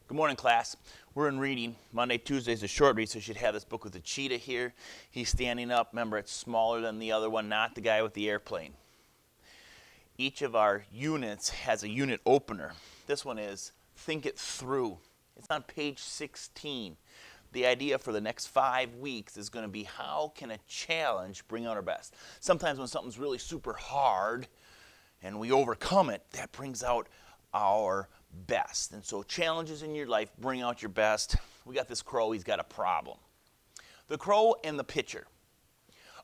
Good morning, class. We're in reading. Monday, Tuesday is a short read, so you should have this book with the cheetah here. He's standing up. Remember, it's smaller than the other one, not the guy with the airplane. Each of our units has a unit opener. This one is Think It Through. It's on page 16. The idea for the next 5 weeks is going to be how can a challenge bring out our best? Sometimes when something's really super hard and we overcome it, that brings out our best. And so challenges in your life bring out your best. We got this crow, he's got a problem. The crow and the pitcher.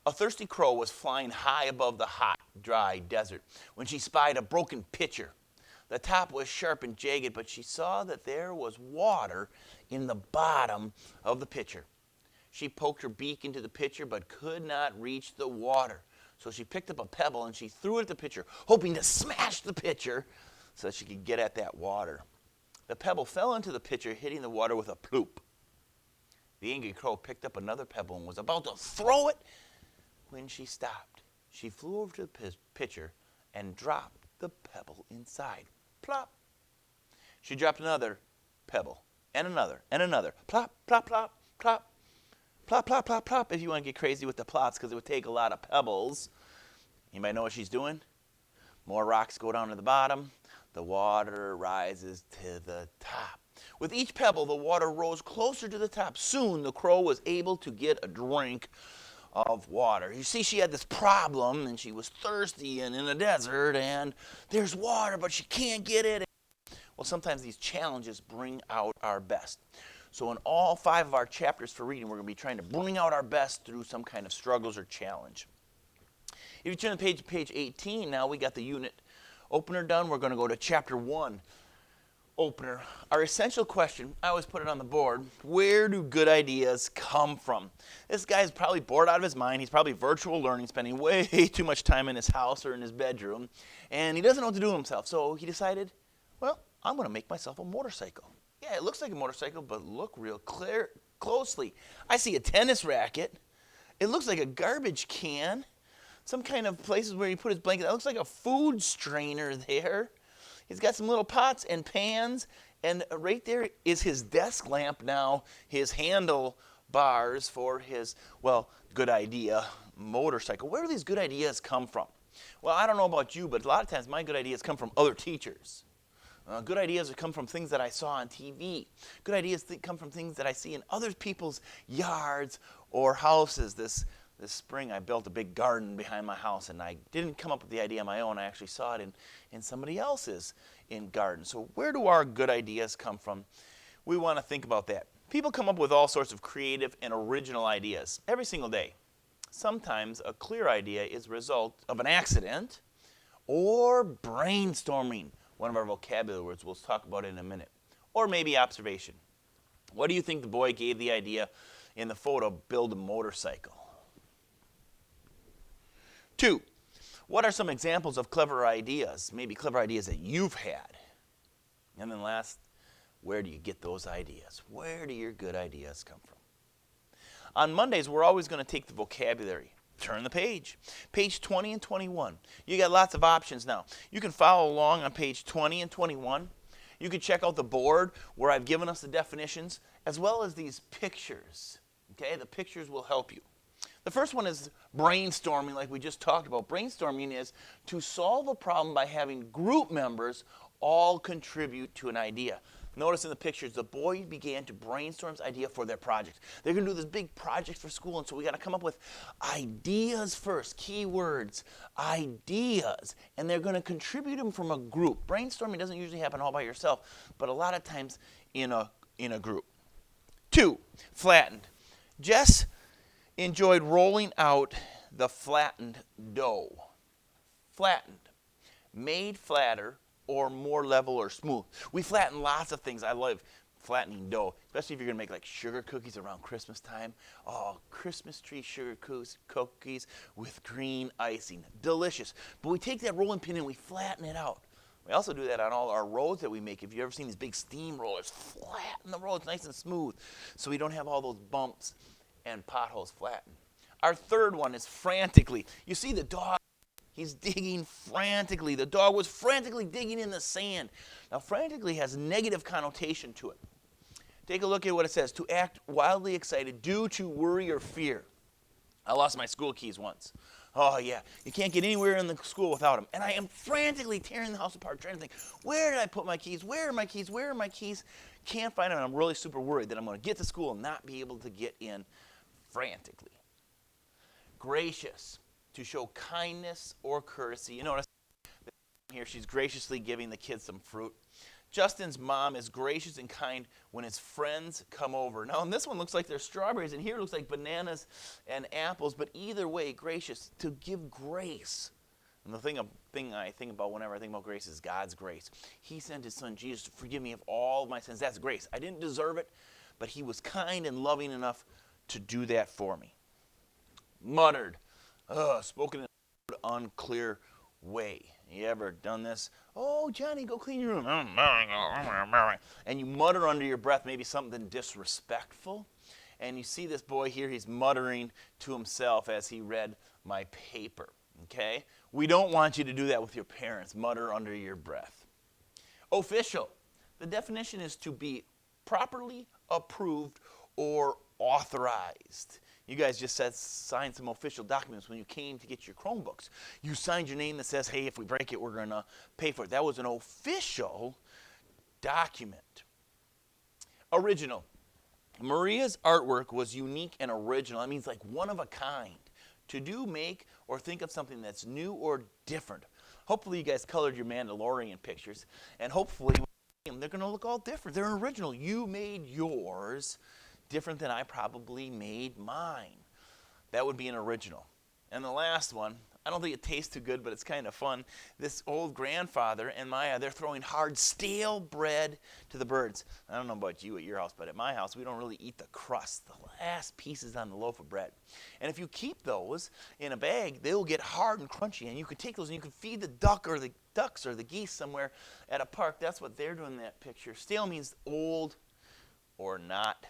A thirsty crow was flying high above the hot, dry desert when she spied a broken pitcher. The top was sharp and jagged, but she saw that there was water in the bottom of the pitcher. She poked her beak into the pitcher but could not reach the water. So she picked up a pebble and she threw it at the pitcher, hoping to smash the pitcher so that she could get at that water. The pebble fell into the pitcher, hitting the water with a ploop. The angry crow picked up another pebble and was about to throw it when she stopped. She flew over to the pitcher and dropped the pebble inside. Plop. She dropped another pebble and another and another. Plop, plop, plop, plop. Plop, plop, plop, plop, if you want to get crazy with the plots, because it would take a lot of pebbles. Anybody know what she's doing? More rocks go down to the bottom. The water rises to the top. With each pebble, the water rose closer to the top. Soon, the crow was able to get a drink of water. You see, she had this problem, and she was thirsty and in a desert, and there's water, but she can't get it. Well, sometimes these challenges bring out our best. So in all 5 of our chapters for reading, we're going to be trying to bring out our best through some kind of struggles or challenge. If you turn the page 18, now we got the unit opener done. We're going to go to chapter 1 opener. Our essential question, I always put it on the board, where do good ideas come from? This guy's probably bored out of his mind. He's probably virtual learning, spending way too much time in his house or in his bedroom, and he doesn't know what to do with himself. So he decided, well, I'm going to make myself a motorcycle. Yeah, it looks like a motorcycle, but look real closely. I see a tennis racket. It looks like a garbage can. Some kind of places where he put his blanket. That looks like a food strainer there. He's got some little pots and pans, and right there is his desk lamp now, his handle bars for his, well, good idea motorcycle. Where do these good ideas come from? Well, I don't know about you, but a lot of times my good ideas come from other teachers. Good ideas come from things that I saw on TV. Good ideas come from things that I see in other people's yards or houses. This spring I built a big garden behind my house, and I didn't come up with the idea on my own. I actually saw it in somebody else's garden. So where do our good ideas come from? We want to think about that. People come up with all sorts of creative and original ideas every single day. Sometimes a clear idea is a result of an accident or brainstorming. One of our vocabulary words, we'll talk about it in a minute. Or maybe observation. What do you think the boy gave the idea in the photo, build a motorcycle? 2, what are some examples of clever ideas? Maybe clever ideas that you've had. And then last, where do you get those ideas? Where do your good ideas come from? On Mondays, we're always going to take the vocabulary. Turn the page. Page 20 and 21. You got lots of options now. You can follow along on page 20 and 21. You can check out the board where I've given us the definitions, as well as these pictures. Okay, the pictures will help you. The first one is brainstorming, like we just talked about. Brainstorming is to solve a problem by having group members all contribute to an idea. Notice in the pictures, the boy began to brainstorm his idea for their project. They're going to do this big project for school, and so we got to come up with ideas first, keywords, ideas, and they're going to contribute them from a group. Brainstorming doesn't usually happen all by yourself, but a lot of times in a group. 2, flattened. Jess enjoyed rolling out the flattened dough. Flattened, made flatter, or more level or smooth. We flatten lots of things. I love flattening dough, especially if you're going to make like sugar cookies around Christmas time. Oh, Christmas tree sugar cookies with green icing. Delicious. But we take that rolling pin and we flatten it out. We also do that on all our roads that we make. If you've ever seen these big steam rollers, flatten the roads nice and smooth so we don't have all those bumps and potholes flattened. Our third one is frantically. You see the dog He's digging frantically. The dog was frantically digging in the sand. Now, frantically has negative connotation to it. Take a look at what it says. To act wildly excited due to worry or fear. I lost my school keys once. Oh, yeah. You can't get anywhere in the school without them. And I am frantically tearing the house apart, trying to think, where did I put my keys? Where are my keys? Where are my keys? Can't find them. And I'm really super worried that I'm going to get to school and not be able to get in frantically. Gracious, to show kindness or courtesy. You notice here she's graciously giving the kids some fruit. Justin's mom is gracious and kind when his friends come over. Now, in this one looks like there's strawberries, and here it looks like bananas and apples, but either way, gracious, to give grace. And the thing I think about whenever I think about grace is God's grace. He sent his son Jesus to forgive me of all of my sins. That's grace. I didn't deserve it, but he was kind and loving enough to do that for me. Muttered, spoken in an unclear way. You ever done this? Oh, Johnny, go clean your room. And you mutter under your breath maybe something disrespectful. And you see this boy here, he's muttering to himself as he read my paper. Okay? We don't want you to do that with your parents. Mutter under your breath. Official. The definition is to be properly approved or authorized. You guys just signed some official documents when you came to get your Chromebooks. You signed your name that says, hey, if we break it, we're going to pay for it. That was an official document. Original. Maria's artwork was unique and original. That means like one of a kind. To do, make, or think of something that's new or different. Hopefully you guys colored your Mandalorian pictures, and hopefully they're going to look all different. They're original. You made yours different than I probably made mine. That would be an original. And the last one, I don't think it tastes too good, but it's kind of fun. This old grandfather and Maya, they're throwing hard, stale bread to the birds. I don't know about you at your house, but at my house, we don't really eat the crust, the last pieces on the loaf of bread. And if you keep those in a bag, they'll get hard and crunchy, and you can take those and you can feed the ducks or the geese somewhere at a park. That's what they're doing in that picture. Stale means old or not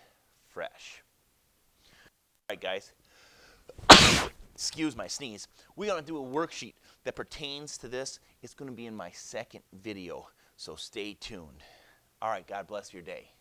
fresh. All right, guys. Excuse my sneeze. We're going to do a worksheet that pertains to this. It's going to be in my second video, so stay tuned. All right, God bless your day.